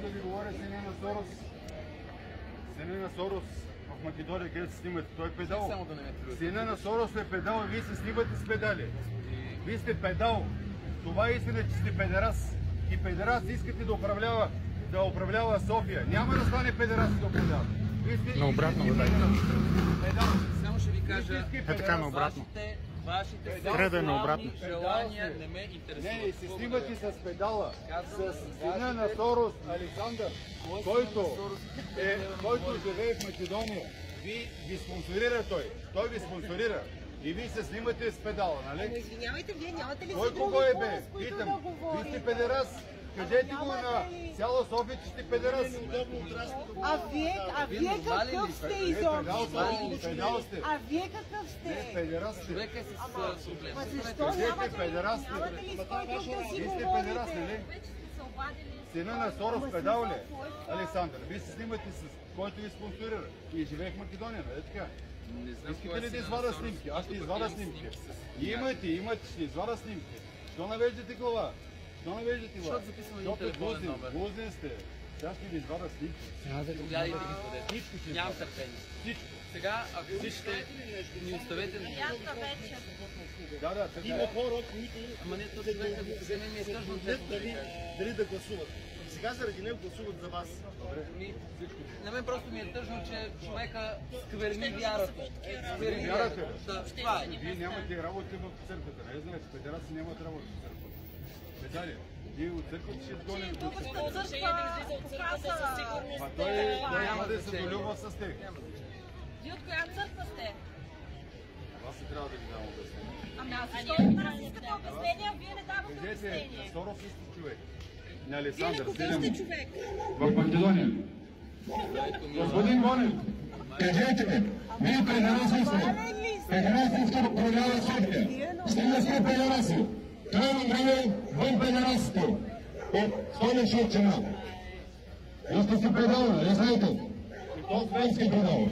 да ви говоря сина на Сорос в Македония, където се снимате. Той е педал. Сина на Сорос е педал и вие се снимате с педали. Вие сте педал. Това е истина, че сте педерас. И педерас искате да управлява София. Няма да стане педерас да управлява. Но обратно го дайте. Само ще ви кажа, така наобратно. Вашите наобратно. желания не ме интересуват. Не, се снимате с педала, с сина на Сорос Александър, който живее в Македония. Ви спонсорира той. Той ви спонсорира. И вие се снимате с педала, нали? Извинявайте, вие нямате ли си Кой други кого е, хора, бе? с които Питам. да говорите? Вие сте педерас. Кажете го на цяла София, че сте педерас. А вие какъв сте изобщо? Педал сте. А вие какъв сте? Педерас сте. Човек е с проблем. А защо нямате ли с който да си Вие сте говорите? педерас, нали? Сина на Сорос педал ли? Александър, вие се снимате с който ви спонсорира. И живее в Македония, нали така? Искате ли да извада снимки? Аз ще извада снимки. Имате, ще извада снимки. Що навеждате глава? Защото записваме един телефонен номер. Гузен сте. Сега ще ви извада снимки. Гледайте ги където. Нямам търпение. Сега, ако искате, ни оставете. Да, така. Има хора, които Ама не, то човека не ми е скажно дали да гласуват. Сега заради него гласуват за вас. На мен просто ми е тъжно, че човека скверни вярата. Вярата? Това е. Вие нямате работа в църквата. Не знаете, педераси нямат работа в църквата. Педали, вие от църквата ще изгоним. А той няма да се долюбва с тях. Вие от коя църква сте? Аз се трябва да ви дам обяснение. Ами аз защо аз искате обяснение, вие не давате Кажете, обяснение. Сорос исти човек. На Александър. Вие на кого сте човек? В Македония. Господин Гонев. Кажете ми, вие педераси сте. Педераси сте управлява София. Стига сте педераси. Крайно време вън педерасите. От Столична община. Вие сте си педал, не знаете? И то с педал.